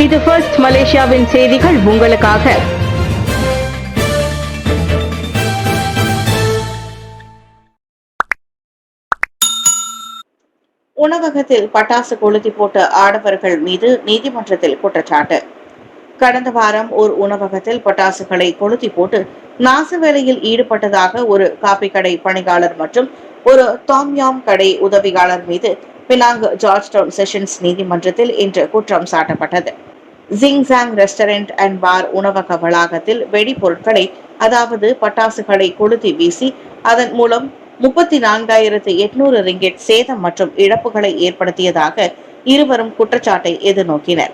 இது ஃபர்ஸ்ட் மலேசியாவின் செய்திகள் உங்களுக்காக. உணவகத்தில் பட்டாசு கொளுத்தி போட்ட ஆடவர்கள் மீது நீதிமன்றத்தில் குற்றச்சாட்டு. கடந்த வாரம் ஒரு உணவகத்தில் பட்டாசுகளை கொளுத்தி போட்டு நாச வேலையில் ஈடுபட்டதாக ஒரு காபி கடை பணியாளர் மற்றும் ஒரு டாம்யாம் கடை உதவியாளர் மீது பினாங் ஜார்ஜ் டவுன் செஷன்ஸ் நீதிமன்றத்தில் இன்று குற்றம் சாட்டப்பட்டது. ஜிங்சாங் ரெஸ்டாரண்ட் அண்ட் பார் உணவக வளாகத்தில் வெடிபொருட்களை, அதாவது பட்டாசுகளை கொளுத்தி வீசி அதன் மூலம் 34,800 ரிங்கெட் சேதம் மற்றும் இழப்புகளை ஏற்படுத்தியதாக இருவரும் குற்றச்சாட்டை எதிர்நோக்கினர்.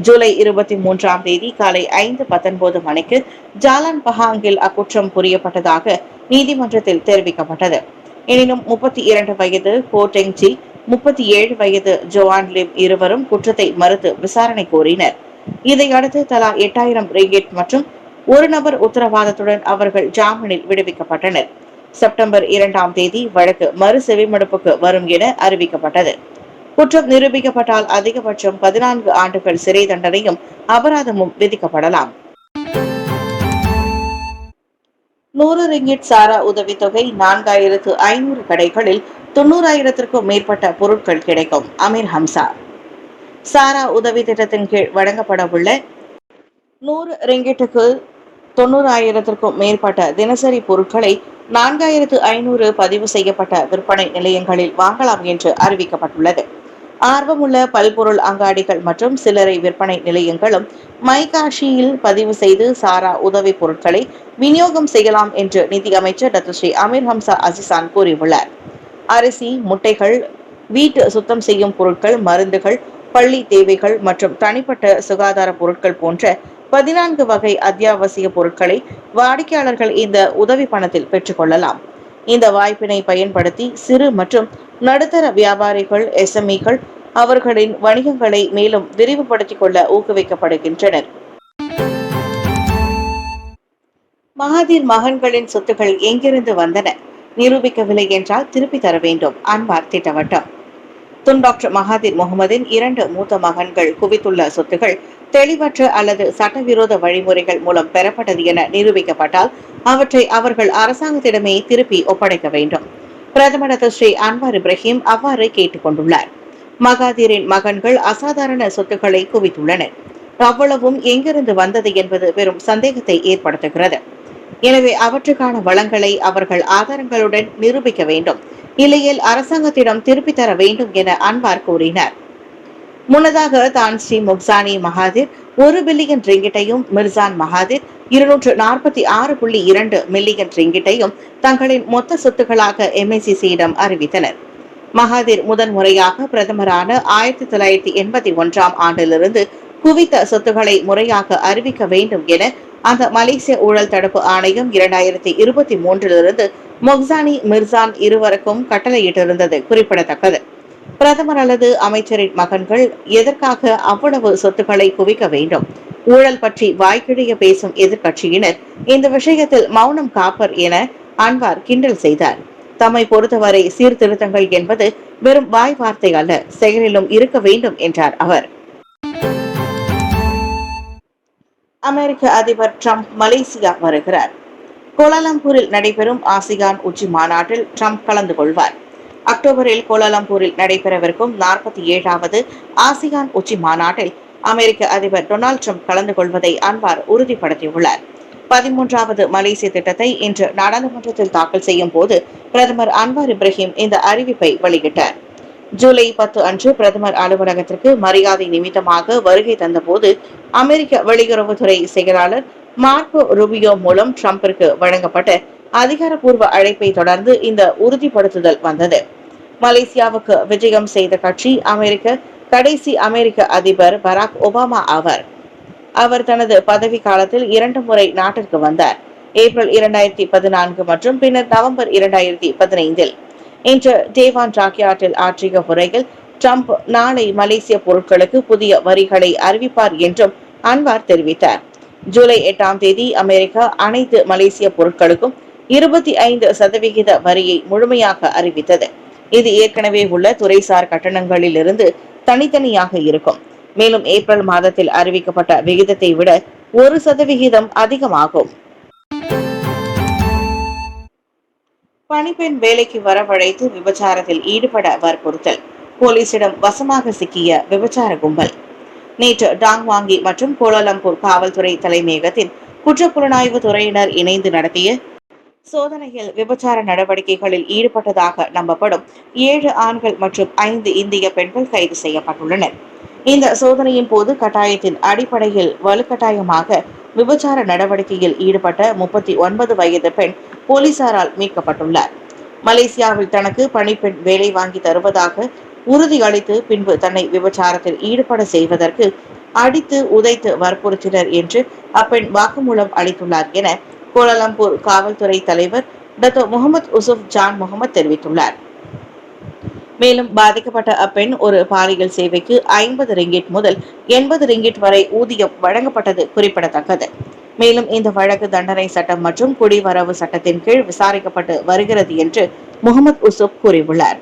ஜூலை 23ஆம் தேதி காலை 5:19 மணிக்கு ஜாலான் பஹாங்கில் அக்குற்றம் புரியப்பட்டதாக நீதிமன்றத்தில் தெரிவிக்கப்பட்டது. எனினும் 32 வயது கோடெங்ஜி, 37 வயது ஜோவான் லிம் இருவரும் குற்றத்தை மறுத்து விசாரணை கோரினர். இதையடுத்து தலா 8,000 ரிங்கெட் மற்றும் ஒரு நபர் உத்தரவாதத்துடன் அவர்கள் ஜாமீனில் விடுவிக்கப்பட்டனர். செப்டம்பர் 2ஆம் தேதி வழக்கு மறு செவிமடுப்புக்கு வரும் என அறிவிக்கப்பட்டது. குற்றம் நிரூபிக்கப்பட்டால் அதிகபட்சம் 14 ஆண்டுகள் சிறை தண்டனையும் அபராதமும் விதிக்கப்படலாம். 100 ரிங்கிட் சாரா உதவித்தொகை 4,500 கடைகளில் 90,000க்கும் மேற்பட்ட பொருட்கள் கிடைக்கும். அமீர் ஹம்சா. சாரா உதவி திட்டத்தின் கீழ் வழங்கப்பட உள்ள 100 ரிங்கிட்டுக்கு 90,000க்கும் மேற்பட்ட தினசரி பொருட்களை 4,500 பதிவு செய்யப்பட்ட விற்பனை நிலையங்களில் வாங்கலாம் என்று அறிவிக்கப்பட்டுள்ளது. ஆர்வமுள்ள பல்பொருள் அங்காடிகள் மற்றும் சில்லறை விற்பனை நிலையங்களும் மைகாஷியில் பதிவு செய்து சாரா உதவி பொருட்களை விநியோகம் செய்யலாம் என்று நிதி அமைச்சர் டத்துஸ்ரீ அமீர் ஹம்சா அசிசான் கூறியுள்ளார். அரிசி, முட்டைகள், வீட்டு சுத்தம் செய்யும் பொருட்கள், மருந்துகள், பள்ளி தேவைகள் மற்றும் தனிப்பட்ட சுகாதார பொருட்கள் போன்ற 14 வகை அத்தியாவசிய பொருட்களை வாடிக்கையாளர்கள் இந்த உதவி பணத்தில் பெற்றுக் கொள்ளலாம். இந்த வாய்ப்பினை பயன்படுத்தி சிறு மற்றும் நடுத்தர வியாபாரிகள், எஸ்எம்இக்கள் அவர்களின் வணிகங்களை மேலும் விரிவுபடுத்திக் கொள்ள ஊக்குவிக்கப்படுகின்றனர். மகாதீர் மகன்களின் சொத்துக்கள் எங்கிருந்து வந்தன நிரூபிக்கவில்லை என்றால் திருப்பி தர வேண்டும். அன்வார் திட்டவட்டம். துன் டாக்டர் மகாதீர் முகமதின் 2 மூத்த மகன்கள் குவித்துள்ள சொத்துகள் தெளிவற்ற அல்லது சட்டவிரோத வழிமுறைகள் மூலம் பெறப்பட்டது என நிரூபிக்கப்பட்டால் அவற்றை அவர்கள் அரசாங்கத்திடமே திருப்பி ஒப்படைக்க வேண்டும். பிரதமர் ஸ்ரீ அன்வார் இப்ராஹிம் அவ்வாறு கேட்டுக் கொண்டுள்ளார். மகாதீரின் மகன்கள் அசாதாரண சொத்துக்களை குவித்துள்ளனர். அவ்வளவும் எங்கிருந்து வந்தது என்பது வெறும் சந்தேகத்தை ஏற்படுத்துகிறது. எனவே அவற்றுக்கான வளங்களை அவர்கள் ஆதாரங்களுடன் நிரூபிக்க வேண்டும், இல்லையில் அரசாங்கத்திடம் திருப்பி தர வேண்டும் என அன்வார் கூறினார். முன்னதாக Tan Sri Mokhzani Mahathir 1 billion ரிங்கிட்டையும், மிர்சான் மகாதீர் 246.2 மில்லியன் ரிங்கிட்டையும் தங்களின் மொத்த சொத்துக்களாக எம்ஐசிசியிடம் அறிவித்தனர். மகாதீர் முதன் முறையாக பிரதமரான 1981ஆம் ஆண்டிலிருந்து குவித்த சொத்துக்களை முறையாக அறிவிக்க வேண்டும் என அந்த மலேசிய ஊழல் தடுப்பு ஆணையம் 2023 மொக்சானி, மிர்சான் இருவருக்கும் கட்டளையிட்டிருந்தது குறிப்பிடத்தக்கது. பிரதமர் அல்லது அமைச்சரின் மகன்கள் எதற்காக அவ்வளவு சொத்துக்களை குவிக்க வேண்டும்? ஊழல் பற்றி வாய்க்கிழிய பேசும் எதிர்கட்சியினர் இந்த விஷயத்தில் மௌனம் காப்பர் என அன்வார் கிண்டல் செய்தார். தம்மை பொறுத்தவரை சீர்திருத்தங்கள் என்பது வெறும் வாய் வார்த்தை அல்ல, செயலிலும் இருக்க வேண்டும் என்றார் அவர். அமெரிக்க அதிபர் டிரம்ப் மலேசியா வருகிறார். கோலாலம்பூரில் நடைபெறும் ஆசியான் உச்சி மாநாட்டில் டிரம்ப் கலந்து கொள்வார். அக்டோபரில் கோலாலம்பூரில் நடைபெறவிருக்கும் 47வது ஆசியான் உச்சி மாநாட்டில் அமெரிக்க அதிபர் டொனால்டு டிரம்ப் கலந்து கொள்வதை அன்வார் உறுதிப்படுத்தியுள்ளார். 13வது மலேசிய திட்டத்தை இன்று நாடாளுமன்றத்தில் தாக்கல் செய்யும் போது பிரதமர் அன்வார் இப்ராஹிம் இந்த அறிவிப்பை வெளியிட்டார். ஜூலை 10 அன்று பிரதமர் அலுவலகத்திற்கு மரியாதை நிமித்தமாக வருகை தந்தபோது அமெரிக்க வெளியுறவுத்துறை செயலாளர் மார்க்கோ ரூபியோ மூலம் டிரம்பிற்கு வழங்கப்பட்ட அதிகாரப்பூர்வ அழைப்பை தொடர்ந்து இந்த உறுதிப்படுத்துதல் வந்தது. மலேசியாவுக்கு விஜயம் செய்த கட்சி கடைசி அமெரிக்க அதிபர் பராக் ஒபாமா ஆவார். அவர் தனது பதவி காலத்தில் 2 முறை நாட்டிற்கு வந்தார். ஏப்ரல் 2014 மற்றும் பின்னர் நவம்பர் 2015. இன்று டேவான் ராக்யாட்டில் ஆற்றிய உரையில் டிரம்ப் நாளை மலேசிய பொருட்களுக்கு புதிய வரிகளை அறிவிப்பார் என்றும் அன்வார் தெரிவித்தார். ஜூலை 8ஆம் தேதி அமெரிக்கா அனைத்து மலேசிய பொருட்களுக்கும் 25% வரியை முழுமையாக அறிவித்தது. இது ஏற்கனவே உள்ள துறைசார் கட்டணங்களில் இருந்து தனித்தனியாக இருக்கும். மேலும் ஏப்ரல் மாதத்தில் அறிவிக்கப்பட்ட விகிதத்தை விட 1% அதிகமாகும். பணிப்பெண் வேலைக்கு வரவழைத்து விபச்சாரத்தில் ஈடுபட வற்புறுத்தல், போலீசிடம் வசமாக சிக்கிய விபச்சார கும்பல். நேற்று டாங்வாங்கி மற்றும் கோலாலம்பூர் காவல்துறை தலைமையகத்தின் குற்றப்புலனாய்வு துறையினர் இணைந்து நடத்திய சோதனையில் விபச்சார நடவடிக்கைகளில் ஈடுபட்டதாக நம்பப்படும் 7 ஆண்கள் மற்றும் 5 இந்திய பெண்கள் கைது செய்யப்பட்டுள்ளனர். இந்த சோதனையின் போது கட்டாயத்தின் அடிப்படையில் வலுக்கட்டாயமாக விபச்சார நடவடிக்கையில் ஈடுபட்ட 39 வயது பெண் போலீசாரால் மீட்கப்பட்டுள்ளார். மலேசியாவில் தனக்கு பணிப்பெண் வேலை வாங்கி தருவதாக உறுதியளித்து பின்பு தன்னை விபச்சாரத்தில் ஈடுபட செய்வதற்கு அடித்து உதைத்து வற்புறுத்தினர் என்று அப்பெண் வாக்குமூலம் அளித்துள்ளார் என கோலாலம்பூர் காவல்துறை தலைவர் டத்தோ முகமது உசுப் ஜான் முகமது தெரிவித்துள்ளார். மேலும் பாதிக்கப்பட்ட அப்பெண் ஒரு பாலியல் சேவைக்கு 50 ரிங்கிட் முதல் 80 ரிங்கிட் வரை ஊதியம் வழங்கப்பட்டது குறிப்பிடத்தக்கது. மேலும் இந்த வழக்கு தண்டனை சட்டம் மற்றும் குடிவரவு சட்டத்தின் கீழ் விசாரிக்கப்பட்டு வருகிறது என்று முகமது உசுப் கூறியுள்ளார்.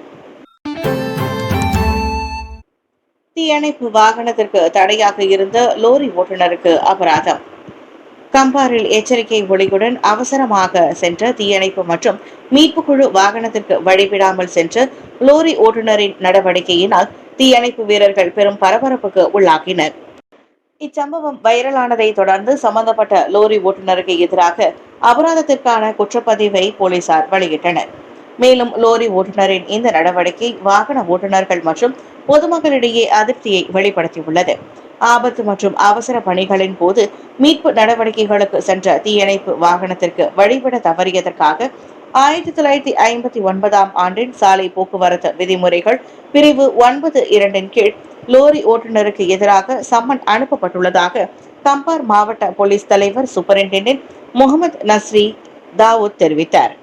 தீயணைப்பு வாகனத்திற்கு தடையாக இருந்த லோரி ஓட்டுநருக்கு அபராதம். கம்பாரில் எச்சரிக்கை ஒளியுடன் அவசரமாக சென்ற தீயணைப்பு மற்றும் மீட்பு குழு வாகனத்திற்கு வழிவிடாமல் சென்ற லோரி ஓட்டுநரின் நடவடிக்கையினால் தீயணைப்பு வீரர்கள் பெரும் பரபரப்புக்கு உள்ளாகினர். இச்சம்பவம் வைரலானதை தொடர்ந்து சம்பந்தப்பட்ட லோரி ஓட்டுநருக்கு எதிராக அபராதத்திற்கான குற்றப்பதிவை போலீசார் வெளியிட்டனர். மேலும் லோரி ஓட்டுநரின் இந்த நடவடிக்கை வாகன ஓட்டுநர்கள் மற்றும் பொதுமக்களிடையே அதிருப்தியை வெளிப்படுத்தியுள்ளது. ஆபத்து மற்றும் அவசர பணிகளின் போது மீட்பு நடவடிக்கைகளுக்கு சென்ற தீயணைப்பு வாகனத்திற்கு வழிவிட தவறியதற்காக 1959ஆம் ஆண்டின் சாலை போக்குவரத்து விதிமுறைகள் பிரிவு 9(2) கீழ் லோரி ஓட்டுநருக்கு எதிராக சம்மன் அனுப்பப்பட்டுள்ளதாக கம்பார் மாவட்ட போலீஸ் தலைவர் சூப்பரிண்டென்டென்ட் முகமது நஸ்ரி தாவூத் தெரிவித்தார்.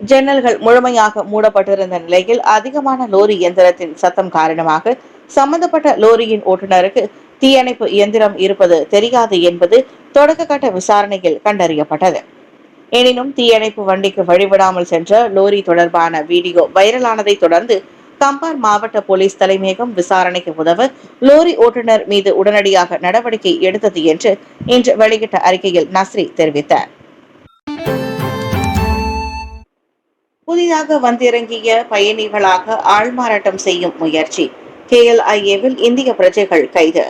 ஜன்னல்கள் முழுமையாக மூடப்பட்டிருந்த நிலையில் அதிகமான லோரி இயந்திரத்தின் சத்தம் காரணமாக சம்பந்தப்பட்ட லோரியின் ஓட்டுநருக்கு தீயணைப்பு இயந்திரம் இருப்பது தெரியாது என்பது தொடக்க கட்ட விசாரணையில் கண்டறியப்பட்டது. எனினும் தீயணைப்பு வண்டிக்கு வழிவிடாமல் சென்ற லோரி தொடர்பான வீடியோ வைரலானதை தொடர்ந்து கம்பார் மாவட்ட போலீஸ் தலைமையகம் விசாரணைக்கு உதவ லோரி ஓட்டுநர் மீது உடனடியாக நடவடிக்கை எடுத்தது என்று இன்று வெளியிட்ட அறிக்கையில் நஸ்ரி தெரிவித்தார். புதிதாக வந்திறங்கிய பயணிகளாக ஆள்மாறாட்டம் செய்யும் முயற்சி, KLIA-வில் இந்திய பிரஜைகள் கைது.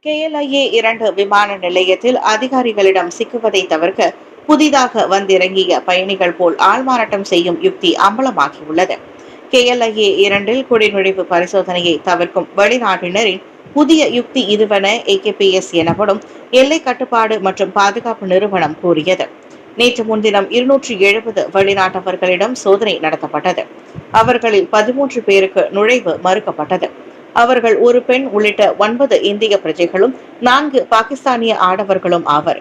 KLIA 2 விமான நிலையத்தில் அதிகாரிகளிடம் சிக்குவதை தவிர்க்க புதிதாக வந்திறங்கிய பயணிகள் போல் ஆள்மாறாட்டம் செய்யும் யுக்தி அம்பலமாகியுள்ளது. KLIA 2 குடிநுழைவு பரிசோதனையை தவிர்க்கும் வெளிநாட்டினரின் புதிய யுக்தி இதுவென AKPS எனப்படும் எல்லை கட்டுப்பாடு மற்றும் பாதுகாப்பு நிறுவனம் கூறியது. நேற்று முன்தினம் 270 வெளிநாட்டவர்களிடம் சோதனை நடத்தப்பட்டது. அவர்களில் 13 பேருக்கு நுழைவு மறுக்கப்பட்டது. அவர்கள் ஒரு பெண் உள்ளிட்ட 9 இந்திய பிரஜைகளும் 4 பாகிஸ்தானிய ஆடவர்களும் ஆவர்.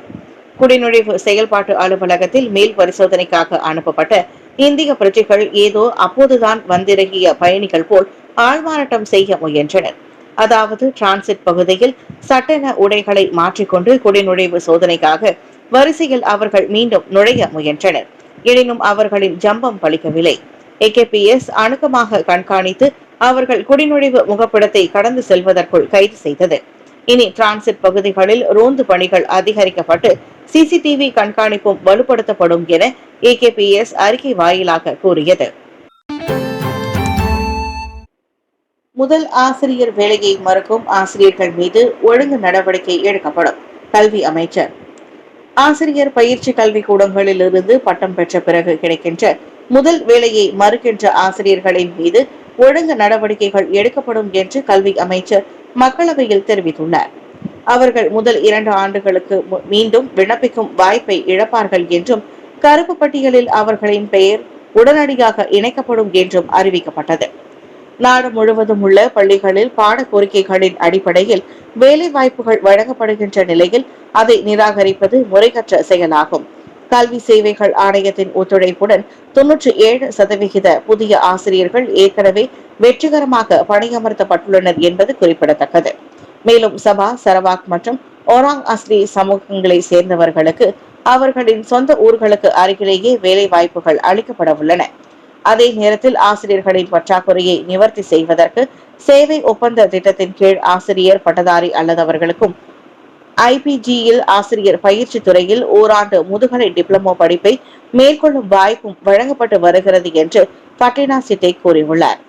குடிநுழைவு செயல்பாட்டு அலுவலகத்தில் மேல் பரிசோதனைக்காக அனுப்பப்பட்ட இந்திய பிரஜைகள் ஏதோ அப்போதுதான் வந்திறங்கிய பயணிகள் போல் ஆள்மாறாட்டம் செய்ய முயன்றனர். அதாவது டிரான்சிட் பகுதியில் சட்டென உடைகளை மாற்றிக்கொண்டு குடிநுழைவு சோதனைக்காக வரிசையில் அவர்கள் மீண்டும் நுழைய முயன்றனர். எனினும் அவர்களின் ஜம்பம் பலிக்கவில்லை. AKPS அணுக்கமாக கண்காணித்து அவர்கள் குடிநுழைவு முகப்பிடத்தை கடந்து செல்வதற்குள் கைது செய்தது. இனி டிரான்சிட் பகுதிகளில் ரோந்து பணிகள் அதிகரிக்கப்பட்டு CCTV கண்காணிப்பும் வலுப்படுத்தப்படும் என AKPS அறிக்கை வாயிலாக கூறியது. முதல் ஆசிரியர் வேலையை மறுக்கும் ஆசிரியர்கள் மீது ஒழுங்கு நடவடிக்கை எடுக்கப்படும், கல்வி அமைச்சர். ஆசிரியர் பயிற்சி கல்வி கூடங்களில் இருந்து பட்டம் பெற்ற பிறகு கிடைக்கின்ற முதல் வேலையை மறுக்கின்ற ஆசிரியர்களின் மீது ஒழுங்கு நடவடிக்கைகள் எடுக்கப்படும் என்று கல்வி அமைச்சர் மக்களவையில் தெரிவித்துள்ளார். அவர்கள் முதல் 2 ஆண்டுகளுக்கு மீண்டும் விண்ணப்பிக்கும் வாய்ப்பை இழப்பார்கள் என்றும் கருப்பு பட்டியலில் அவர்களின் பெயர் உடனடியாக இணைக்கப்படும் என்றும் அறிவிக்கப்பட்டது. நாடு முழுவதும் உள்ள பள்ளிகளில் பாட கோரிக்கைகளின் அடிப்படையில் வேலை வாய்ப்புகள் வழங்கப்படுகின்ற நிலையில் அதை நிராகரிப்பது முறையற்ற செயலாகும். கல்வி சேவைகள் ஆணையத்தின் ஒத்துழைப்புடன் 97% புதிய ஆசிரியர்கள் ஏற்கனவே வெற்றிகரமாக பணியமர்த்தப்பட்டுள்ளனர் என்பது குறிப்பிடத்தக்கது. மேலும் சபா, சரவாக் மற்றும் ஓராங் அஸ்லி சமூகங்களை சேர்ந்தவர்களுக்கு அவர்களின் சொந்த ஊர்களுக்கு அருகிலேயே வேலை வாய்ப்புகள் அளிக்கப்பட உள்ளன. அதே நேரத்தில் ஆசிரியர்களின் பற்றாக்குறையை நிவர்த்தி செய்வதற்கு சேவை ஒப்பந்த திட்டத்தின் கீழ் ஆசிரியர் பட்டதாரி அல்லாதவர்களுக்கும் ஐபிஜியில் ஆசிரியர் பயிற்சி துறையில் ஓராண்டு முதுகலை டிப்ளமோ படிப்பை மேற்கொள்ளும் வாய்ப்பும் வழங்கப்பட்டு வருகிறது என்று பட்டினா சிட்டை கூறியுள்ளார்.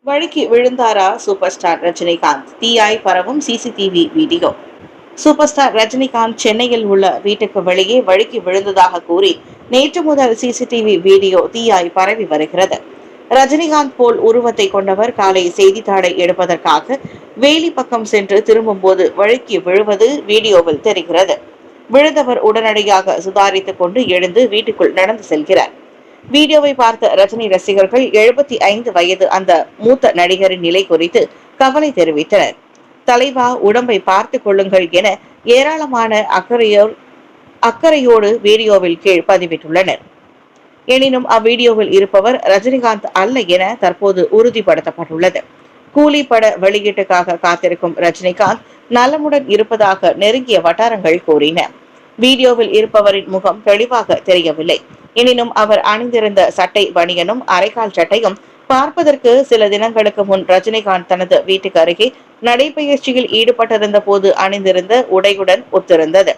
வழுக்கி விழுந்தாரா சூப்பர் ஸ்டார் ரஜினிகாந்த்? தீயாய் பரவும் CCTV video. Super star Rajinikanth சென்னையில் உள்ள வீட்டுக்கு வெளியே வழுக்கி விழுந்ததாக கூறி நேற்று முதல் சிசிடிவி வீடியோ தீயாய் பரவி வருகிறது. ரஜினிகாந்த் போல் உருவத்தை கொண்டவர் காலை செய்தித்தாளை எடுப்பதற்காக வேலி பக்கம் சென்று திரும்பும் போது வழுக்கி விழுவது வீடியோவில் தெரிகிறது. விழுந்தவர் உடனடியாக சுதாரித்துக் கொண்டு எழுந்து வீட்டுக்குள் நடந்து செல்கிறார். வீடியோவை பார்த்த ரஜினி ரசிகர்கள் 75 வயது அந்த மூத்த நடிகரின் நிலை குறித்து கவலை தெரிவித்தனர். தலைவா, உடம்பை பார்த்துக் கொள்ளுங்கள் என ஏராளமான அக்கறையோடு வீடியோவில் கீழ் பதிவிட்டுள்ளனர். எனினும் அவ்வீடியோவில் இருப்பவர் ரஜினிகாந்த் அல்ல என தற்போது உறுதிப்படுத்தப்பட்டுள்ளது. கூலி பட வெளியீட்டுக்காக காத்திருக்கும் ரஜினிகாந்த் நலமுடன் இருப்பதாக நெருங்கிய வட்டாரங்கள் கூறின. வீடியோவில் இருப்பவரின் முகம் தெளிவாக தெரியவில்லை. எனினும் அவர் அணிந்திருந்த சட்டை பனியனும் அரைக்கால் சட்டையும் பார்ப்பதற்கு சில தினங்களுக்கு முன் ரஜினிகாந்த் தனது வீட்டுக்கு அருகே நடைபயிற்சியில் ஈடுபட்டிருந்த போது அணிந்திருந்த உடையுடன் ஒத்திருந்தது.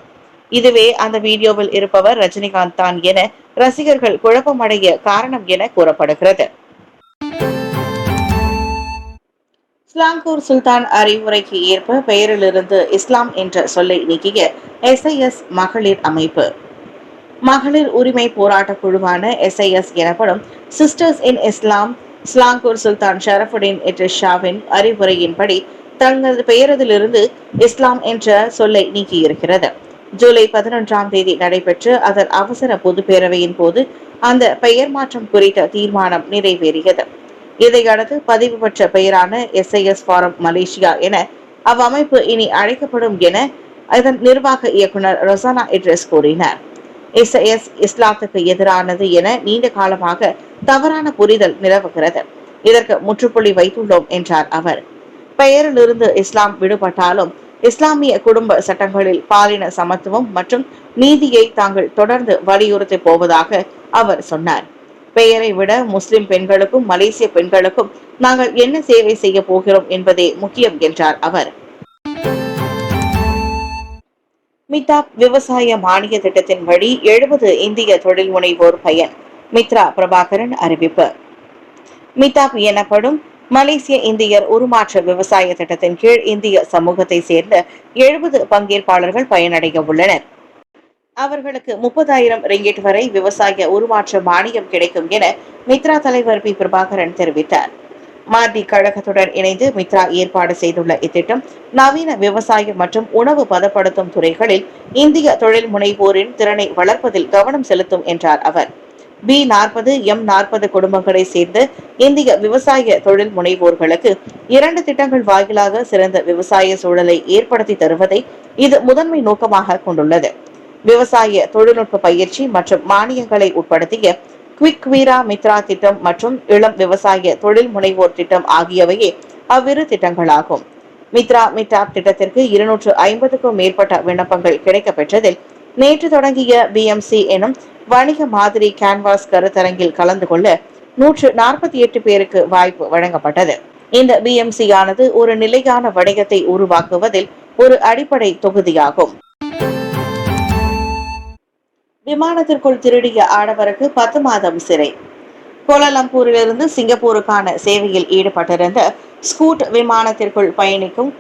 இதுவே அந்த வீடியோவில் இருப்பவர் ரஜினிகாந்த் தான் என ரசிகர்கள் குழப்பமடைய காரணம் என கூறப்படுகிறது. ஸ்லாங்கூர் சுல்தான் அறிவுரைக்கு ஏற்ப பெயரிலிருந்து இஸ்லாம் என்ற சொல்லை நீக்கிய எஸ்ஐஎஸ் மகளிர் அமைப்பு. மகளிர் உரிமை போராட்ட குழுவான எஸ்ஐஎஸ் எனப்படும் சிஸ்டர்ஸ் இன் இஸ்லாம் ஸ்லாங்கூர் சுல்தான் ஷரஃபுடின் ஷாவின் அறிவுரையின்படி தங்களது பெயரதிலிருந்து இஸ்லாம் என்ற சொல்லை நீக்கியிருக்கிறது. ஜூலை 11ஆம் தேதி நடைபெற்ற அதன் அவசர பொதுப்பேரவையின் போது அந்த பெயர் மாற்றம் குறித்த தீர்மானம் நிறைவேறியது. இதையடுத்து பதிவு பெற்ற பெயரான எஸ்ஐஎஸ் ஃபாரம் மலேசியா என அவ்வமைப்பு இனி அழைக்கப்படும் என அதன் நிர்வாக இயக்குனர் ரொசானா இட்ரிஸ் கூறினார். எஸ்ஐஎஸ் இஸ்லாத்துக்கு எதிரானது என நீண்ட காலமாக தவறான புரிதல் நிலவுகிறது. இதற்கு முற்றுப்புள்ளி வைத்துள்ளோம் என்றார் அவர். பெயரிலிருந்து இஸ்லாம் விடுபட்டாலும் இஸ்லாமிய குடும்ப சட்டங்களில் பாலின சமத்துவம் மற்றும் நீதியை தாங்கள் தொடர்ந்து வலியுறுத்தி போவதாக அவர் சொன்னார். பெயரை விட முஸ்லிம் பெண்களுக்கும் மலேசிய பெண்களுக்கும் நாங்கள் என்ன சேவை செய்ய போகிறோம் என்பதே முக்கியம் என்றார் அவர். மித்தாப் விவசாய மானிய திட்டத்தின் வழி 70 இந்திய தொழில் முனைவோர் பயன். மித்ரா பிரபாகரன் அறிவிப்பு. மித்தாப் எனப்படும் மலேசிய இந்தியர் உருமாற்ற விவசாய திட்டத்தின் கீழ் இந்திய சமூகத்தை சேர்ந்த 70 பங்கேற்பாளர்கள் பயனடைய உள்ளனர். அவர்களுக்கு 30,000 ரிங்கிட் வரை விவசாய உருமாற்ற மானியம் கிடைக்கும் என மித்ரா தலைவர் பி பிரபாகரன் தெரிவித்தார். மார்டி கழகத்துடன் இணைந்து மித்ரா ஏற்பாடு செய்துள்ள இத்திட்டம் நவீன விவசாயம் மற்றும் உணவு பதப்படுத்தும் துறைகளில் இந்திய தொழில் முனைவோரின் திறனை வளர்ப்பதில் கவனம் செலுத்தும் என்றார் அவர். B40 M40 குடும்பங்களை சேர்ந்த இந்திய விவசாய தொழில் முனைவோர்களுக்கு 2 திட்டங்கள் வாயிலாக சிறந்த விவசாய சூழலை ஏற்படுத்தி தருவதை இது முதன்மை நோக்கமாக கொண்டுள்ளது. விவசாய தொழில்நுட்ப பயிற்சி மற்றும் மானியங்களை உட்படுத்திய குவிக் வீரா மித்ரா திட்டம் மற்றும் இளம் விவசாய தொழில் முனைவோர் திட்டம் ஆகியவையே அவ்விரு திட்டங்களாகும். மித்ரா மிட்டாப் திட்டத்திற்கு 250க்கும் மேற்பட்ட விண்ணப்பங்கள் கிடைக்கப்பெற்றதில் நேற்று தொடங்கிய BMC எனும் வணிக மாதிரி கேன்வாஸ் கருத்தரங்கில் கலந்து கொள்ள 148 பேருக்கு வாய்ப்பு வழங்கப்பட்டது. இந்த BMC ஆனது ஒரு நிலையான வணிகத்தை உருவாக்குவதில் ஒரு அடிப்படை தொகுதியாகும். விமானத்திற்குள் திருடிய ஆடவருக்கு 10 மாதம் சிறை. கோலாலம்பூரிலிருந்து சிங்கப்பூருக்கான சேவையில் ஈடுபட்டிருந்த ஸ்கூட் விமானத்திற்குள் பயணிக்கும்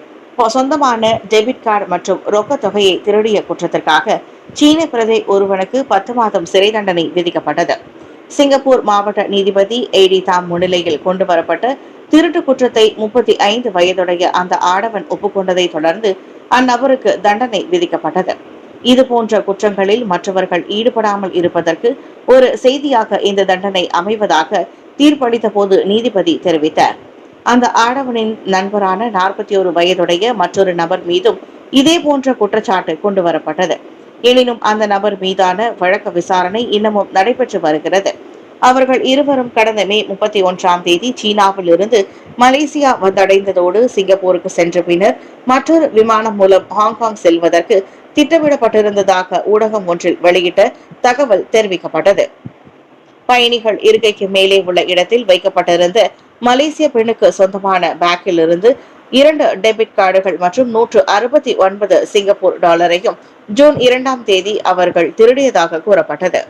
சொந்தமான டெபிட் கார்டு மற்றும் ரொக்க தொகையை திருடிய குற்றத்திற்காக சீன பிரஜை ஒருவனுக்கு 10 மாதம் சிறை தண்டனை விதிக்கப்பட்டது. சிங்கப்பூர் மாவட்ட நீதிபதி ஏடி தாம் முன்னிலையில் கொண்டு வரப்பட்ட திருட்டு குற்றத்தை 35 வயதுடைய அந்த ஆடவன் ஒப்புக்கொண்டதை தொடர்ந்து அந்நபருக்கு தண்டனை விதிக்கப்பட்டது. இதுபோன்ற குற்றங்களில் மற்றவர்கள் ஈடுபடாமல் இருப்பதற்கு ஒரு செய்தியாக இந்த தண்டனை அமைவதாக தீர்ப்பளித்த போது நீதிபதி தெரிவித்தார். அந்த ஆடவனின் நண்பரான 41 வயதுடைய மற்றொரு நபர் மீதும் இதே போன்ற குற்றச்சாட்டு கொண்டு வரப்பட்டது. எனினும் அந்த நபர் மீதான வழக்கு விசாரணை இன்னமும் நடைபெற்று வருகிறது. அவர்கள் இருவரும் கடந்த மே 31ஆம் தேதி சீனாவில் இருந்து மலேசியா வந்தடைந்ததோடு சிங்கப்பூருக்கு சென்ற பின்னர் மற்றொரு விமானம் மூலம் ஹாங்காங் செல்வதற்கு திட்டமிடப்பட்டிருந்ததாக ஊடகம் ஒன்றில் வெளியிட்ட தகவல் தெரிவிக்கப்பட்டது. பயணிகள் இருக்கைக்கு மேலே உள்ள இடத்தில் வைக்கப்பட்டிருந்த மலேசிய பெண்ணுக்கு சொந்தமான பேக்கில் இருந்து 2 டெபிட் கார்டுகள் மற்றும் 169 சிங்கப்பூர் டாலரையும் ஜூன் 2ஆம் தேதி அவர்கள் திருடியதாக கூறப்பட்டது.